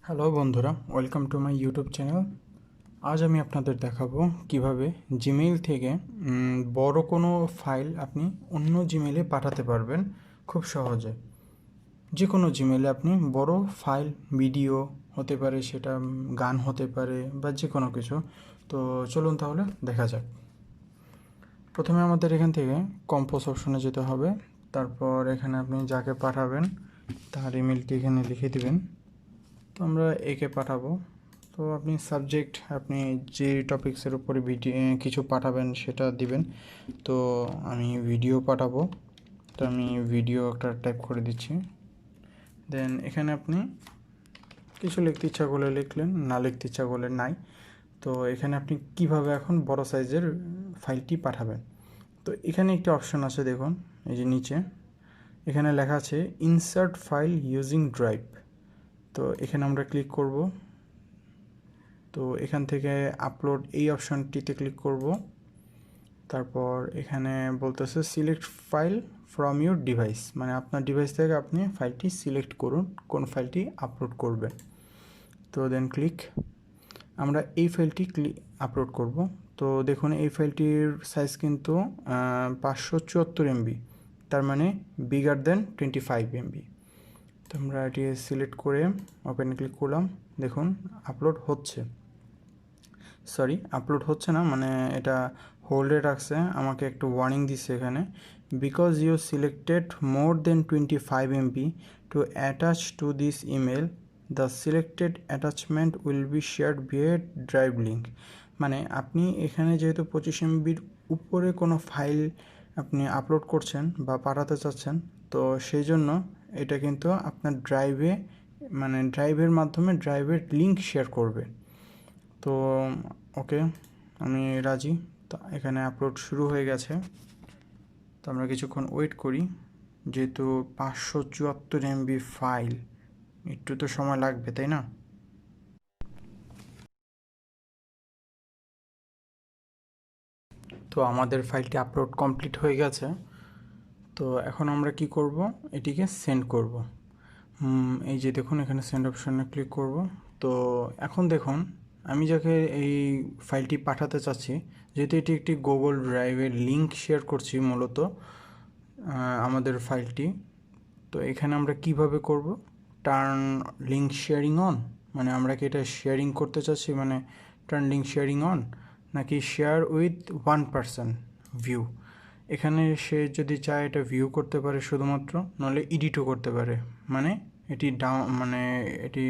Hello বন্ধুরা, welcome to my YouTube channel. আজ আমি আপনাদের দেখাবো কিভাবে জিমেইল থেকে বড় কোনো ফাইল আপনি অন্য জিমেইলে পাঠাতে পারবেন খুব সহজে। যে কোনো জিমেইলে আপনি বড় ফাইল, ভিডিও হতে পারে, সেটা গান হতে পারে বা যে কোনো কিছু। তো চলুন তাহলে দেখা যাক। প্রথমে আমাদের এখান থেকে কম্পোজ অপশনে যেতে হবে। তারপর এখানে আপনি যাকে পাঠাবেন তার ইমেলটি এখানে লিখে দিবেন। তো আমরা একে পাঠাবো। তো আপনি সাবজেক্ট, আপনি যে টপিক্সের উপরে ভিডিও কিছু পাঠাবেন সেটা দিবেন। তো আমি ভিডিও পাঠাবো, তো আমি ভিডিও একটা টাইপ করে দিচ্ছি। দেন এখানে আপনি কিছু লিখতে ইচ্ছা করলে লিখলেন, না লিখতে ইচ্ছা করলে নাই। তো এখানে আপনি কিভাবে এখন বড় সাইজের ফাইলটি পাঠাবেন। তো এখানে একটি অপশন আছে, দেখুন এই যে নিচে এখানে লেখা আছে ইনসার্ট ফাইল ইউজিং ড্রাইভ। তো এখানে আমরা ক্লিক করব। তো এখান থেকে আপলোড এই অপশনটিতে ক্লিক করব। তারপর এখানে বলতেছে select file from your device, মানে আপনার ডিভাইস থেকে আপনি ফাইলটি সিলেক্ট করুন কোন ফাইলটি আপলোড করবেন। তো দেন ক্লিক, আমরা এই ফাইলটি আপলোড করব। তো দেখুন এই ফাইলটির সাইজ কিন্তু 574 MB, তার মানে বিগার দেন 25 MB। তো আমরা এটি সিলেক্ট করে ওপেন ক্লিক করলাম। দেখুন আপলোড হচ্ছে, আপলোড হচ্ছে না, মানে এটা হোল্ডে রাখছে। আমাকে একটু ওয়ার্নিং দিচ্ছে এখানে, because you selected more than 25 MB to attach to this email, the selected attachment will be shared via drive link. মানে আপনি এখানে যেহেতু 25 MBর উপরে কোনো ফাইল আপনি আপলোড করছেন বা পাঠাতে চাচ্ছেন, তো সেই জন্য এটা কিন্তু আপনার ড্রাইভে, মানে ড্রাইভের মাধ্যমে ড্রাইভের লিঙ্ক শেয়ার করবে। তো ওকে, আমি রাজি। তো এখানে আপলোড শুরু হয়ে গেছে। তো আমরা কিছুক্ষণ ওয়েট করি, যেহেতু 574 MB ফাইল, একটু তো সময় লাগবে, তাই না? তো আমাদের ফাইলটি আপলোড কমপ্লিট হয়ে গেছে। তো এখন আমরা কি করব, এটিকে সেন্ড করব। এই যে দেখুন এখানে সেন্ড অপশনে ক্লিক করব। তো এখন দেখুন আমি যাকে এই ফাইলটি পাঠাতে চাচ্ছি, যেহেতু এটি একটি গুগল ড্রাইভের লিঙ্ক শেয়ার করছি মূলত আমাদের ফাইলটি। তো এখানে আমরা কিভাবে করব, টার্ন লিঙ্ক শেয়ারিং অন, মানে আমরা কি এটা শেয়ারিং করতে চাচ্ছি, মানে টার্ন লিঙ্ক শেয়ারিং অন, নাকি শেয়ার উইথ 1 পারসন ভিউ। এখানে সে যদি চায় এটা ভিউ করতে পারে শুধুমাত্র, নাহলে এডিটও করতে পারে, মানে এটি মানে এটি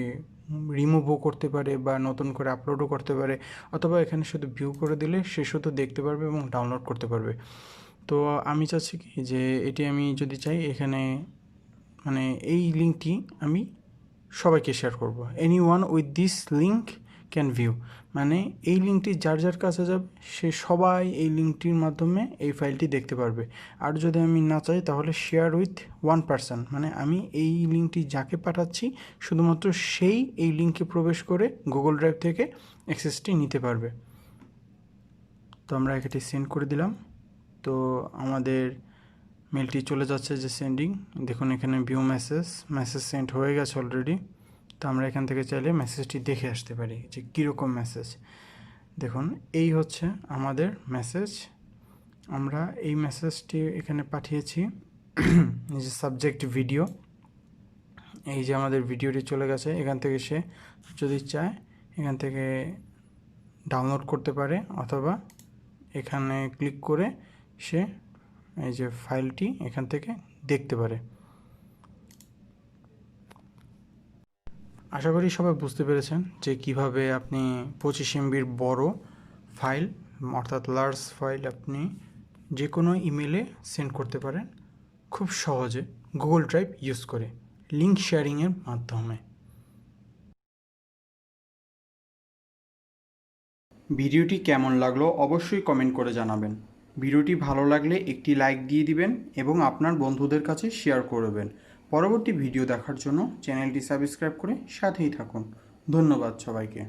রিমুভও করতে পারে বা নতুন করে আপলোডও করতে পারে, অথবা এখানে শুধু ভিউ করে দিলে সে শুধু দেখতে পারবে এবং ডাউনলোড করতে পারবে। তো আমি চাচ্ছি কি যে এটি আমি যদি চাই এখানে, মানে এই লিঙ্কটি আমি সবাইকে শেয়ার করব, any one with this link can view, মানে এই লিঙ্কটি যার যার কাছে যাবে সে সবাই এই লিঙ্কটির মাধ্যমে এই ফাইলটি দেখতে পারবে। আর যদি আমি না চাই তাহলে শেয়ার উইথ 1 পারসন, মানে আমি এই লিঙ্কটি যাকে পাঠাচ্ছি শুধুমাত্র সেই এই লিঙ্কে প্রবেশ করে গুগল ড্রাইভ থেকে অ্যাক্সেসটি নিতে পারবে। তো আমরা এটি সেন্ড করে দিলাম। তো আমাদের মেলটি চলে যাচ্ছে যে সেন্ডিং, দেখুন এখানে ভিউ মেসেজ সেন্ড হয়ে গেছে অলরেডি। তো আমরা এখান থেকে চাইলে মেসেজটি দেখে আসতে পারি যে কীরকম মেসেজ। দেখুন এই হচ্ছে আমাদের মেসেজ। আমরা এই মেসেজটি এখানে পাঠিয়েছি, এই যে সাবজেক্ট ভিডিও, এই যে আমাদের ভিডিওটি চলে গেছে। এখান থেকে সে যদি চায় এখান থেকে ডাউনলোড করতে পারে, অথবা এখানে ক্লিক করে সে এই যে ফাইলটি এখান থেকে দেখতে পারে। আশা করি সবাই বুঝতে পেরেছেন যে কিভাবে আপনি 25 MBর বড় ফাইল, অর্থাৎ লার্জ ফাইল আপনি যে কোনো ইমেলে সেন্ড করতে পারেন খুব সহজে গুগল ড্রাইভ ইউজ করে লিঙ্ক শেয়ারিংয়ের মাধ্যমে। ভিডিওটি কেমন লাগলো অবশ্যই কমেন্ট করে জানাবেন। ভিডিওটি ভালো লাগলে একটি লাইক দিয়ে দিবেন এবং আপনার বন্ধুদের কাছে শেয়ার করবেন। পরবর্তী ভিডিও দেখার জন্য চ্যানেলটি সাবস্ক্রাইব করে সাথেই থাকুন। ধন্যবাদ সবাইকে।